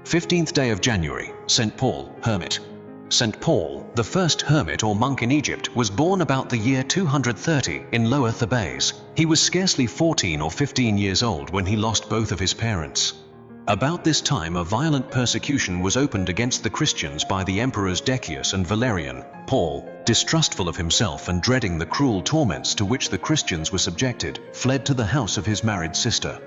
15th day of January, St. Paul, Hermit. St. Paul, the first hermit or monk in Egypt, was born about the year 230 in Lower Thebais. He was scarcely 14 or 15 years old when he lost both of his parents. About this time a violent persecution was opened against the Christians by the emperors Decius and Valerian. Paul, distrustful of himself and dreading the cruel torments to which the Christians were subjected, fled to the house of his married sister.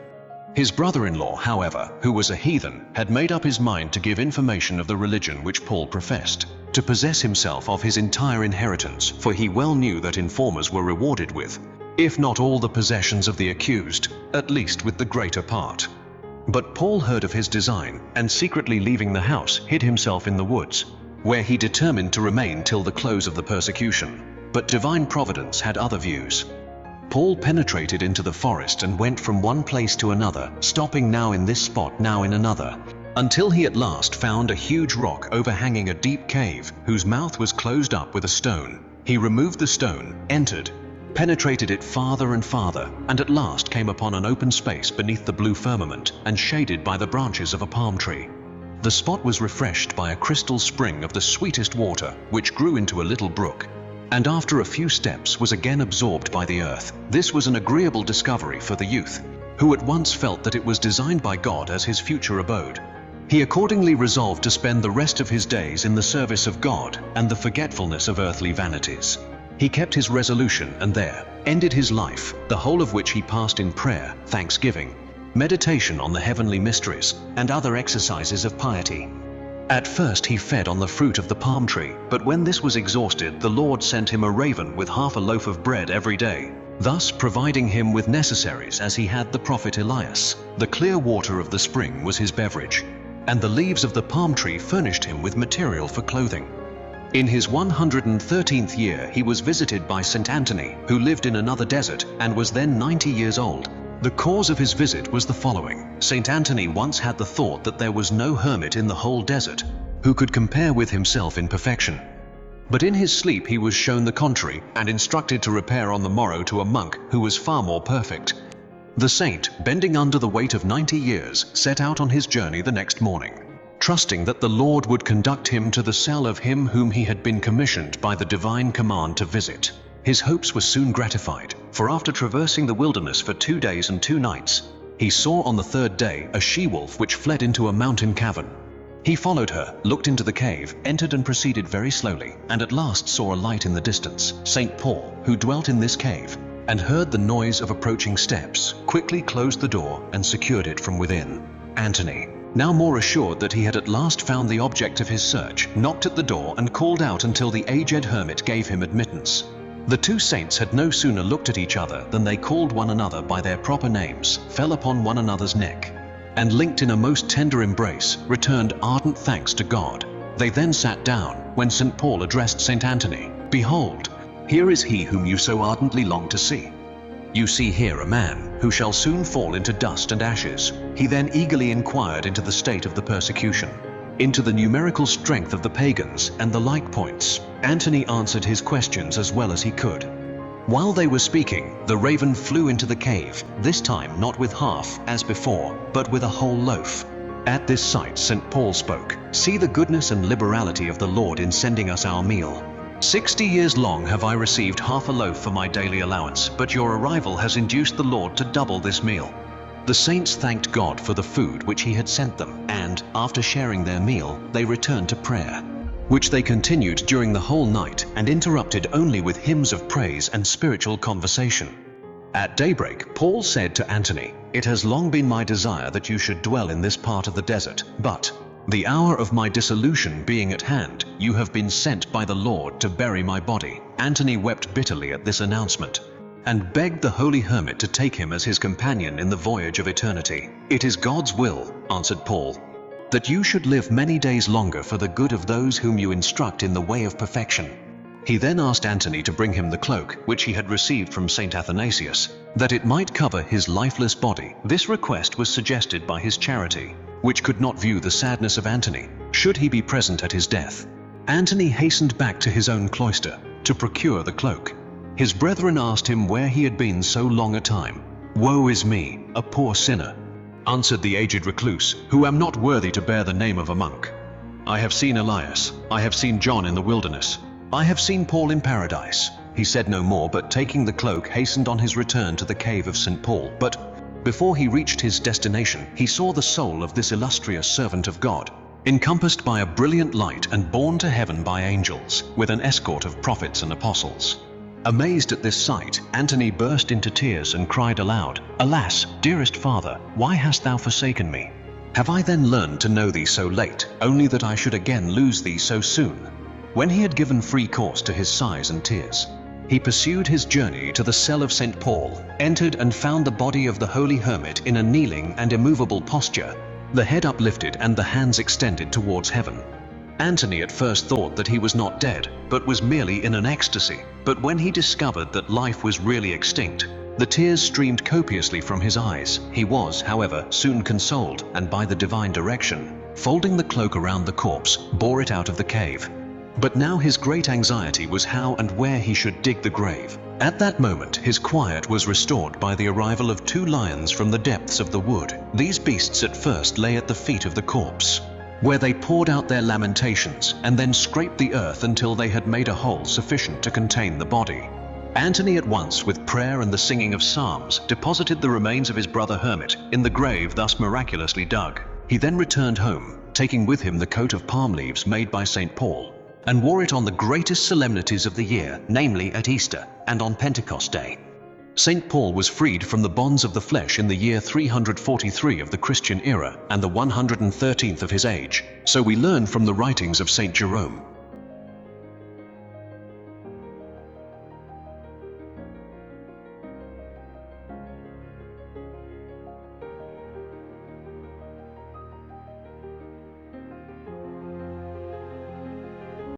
His brother-in-law, however, who was a heathen, had made up his mind to give information of the religion which Paul professed, to possess himself of his entire inheritance, for he well knew that informers were rewarded with, if not all the possessions of the accused, at least with the greater part. But Paul heard of his design, and secretly leaving the house, hid himself in the woods, where he determined to remain till the close of the persecution. But divine providence had other views. Paul penetrated into the forest and went from one place to another, stopping now in this spot, now in another, until he at last found a huge rock overhanging a deep cave, whose mouth was closed up with a stone. He removed the stone, entered, penetrated it farther and farther, and at last came upon an open space beneath the blue firmament and shaded by the branches of a palm tree. The spot was refreshed by a crystal spring of the sweetest water, which grew into a little brook, and after a few steps was again absorbed by the earth. This was an agreeable discovery for the youth, who at once felt that it was designed by God as his future abode. He accordingly resolved to spend the rest of his days in the service of God and the forgetfulness of earthly vanities. He kept his resolution and there ended his life, the whole of which he passed in prayer, thanksgiving, meditation on the heavenly mysteries, and other exercises of piety. At first he fed on the fruit of the palm tree, but when this was exhausted, the Lord sent him a raven with half a loaf of bread every day, thus providing him with necessaries as he had the prophet Elias. The clear water of the spring was his beverage, and the leaves of the palm tree furnished him with material for clothing. In his 113th year he was visited by St. Anthony, who lived in another desert and was then 90 years old. The cause of his visit was the following. St. Anthony once had the thought that there was no hermit in the whole desert who could compare with himself in perfection. But in his sleep he was shown the contrary and instructed to repair on the morrow to a monk who was far more perfect. The saint, bending under the weight of 90 years, set out on his journey the next morning, trusting that the Lord would conduct him to the cell of him whom he had been commissioned by the divine command to visit. His hopes were soon gratified, for after traversing the wilderness for 2 days and 2 nights, he saw on the 3rd day a she-wolf which fled into a mountain cavern. He followed her, looked into the cave, entered and proceeded very slowly, and at last saw a light in the distance. St. Paul, who dwelt in this cave, and heard the noise of approaching steps, quickly closed the door and secured it from within. Anthony, now more assured that he had at last found the object of his search, knocked at the door and called out until the aged hermit gave him admittance. The two saints had no sooner looked at each other than they called one another by their proper names, fell upon one another's neck, and linked in a most tender embrace, returned ardent thanks to God. They then sat down, when St. Paul addressed St. Anthony, "Behold, here is he whom you so ardently long to see. You see here a man who shall soon fall into dust and ashes." He then eagerly inquired into the state of the persecution, into the numerical strength of the pagans, and the like points. Anthony answered his questions as well as he could. While they were speaking, the raven flew into the cave, this time not with half, as before, but with a whole loaf. At this sight St. Paul spoke, "See the goodness and liberality of the Lord in sending us our meal. 60 years long have I received half a loaf for my daily allowance, but your arrival has induced the Lord to double this meal." The saints thanked God for the food which he had sent them, and, after sharing their meal, they returned to prayer, which they continued during the whole night and interrupted only with hymns of praise and spiritual conversation. At daybreak, Paul said to Anthony, "It has long been my desire that you should dwell in this part of the desert, but, the hour of my dissolution being at hand, you have been sent by the Lord to bury my body." Anthony wept bitterly at this announcement, and begged the holy hermit to take him as his companion in the voyage of eternity. "It is God's will," answered Paul, "that you should live many days longer for the good of those whom you instruct in the way of perfection." He then asked Anthony to bring him the cloak which he had received from St. Athanasius, that it might cover his lifeless body. This request was suggested by his charity, which could not view the sadness of Anthony, should he be present at his death. Anthony hastened back to his own cloister to procure the cloak. His brethren asked him where he had been so long a time. "Woe is me, a poor sinner," answered the aged recluse, who am not worthy to bear the name of a monk. I have seen Elias, I have seen John in the wilderness, I have seen Paul in paradise. He said no more, but taking the cloak hastened on his return to the cave of St. Paul. But before he reached his destination, he saw the soul of this illustrious servant of God, encompassed by a brilliant light and borne to heaven by angels, with an escort of prophets and apostles. Amazed at this sight, Antony burst into tears and cried aloud, "Alas, dearest father, why hast thou forsaken me? Have I then learned to know thee so late, only that I should again lose thee so soon?" When he had given free course to his sighs and tears, he pursued his journey to the cell of St. Paul, entered and found the body of the holy hermit in a kneeling and immovable posture, the head uplifted and the hands extended towards heaven. Antony at first thought that he was not dead, but was merely in an ecstasy. But when he discovered that life was really extinct, the tears streamed copiously from his eyes. He was, however, soon consoled, and by the divine direction, folding the cloak around the corpse, bore it out of the cave. But now his great anxiety was how and where he should dig the grave. At that moment his quiet was restored by the arrival of 2 lions from the depths of the wood. These beasts at first lay at the feet of the corpse, where they poured out their lamentations and then scraped the earth until they had made a hole sufficient to contain the body. Antony at once, with prayer and the singing of psalms, deposited the remains of his brother Hermit in the grave thus miraculously dug. He then returned home, taking with him the coat of palm leaves made by St. Paul, and wore it on the greatest solemnities of the year, namely at Easter and on Pentecost Day. St. Paul was freed from the bonds of the flesh in the year 343 of the Christian era and the 113th of his age. So we learn from the writings of St. Jerome,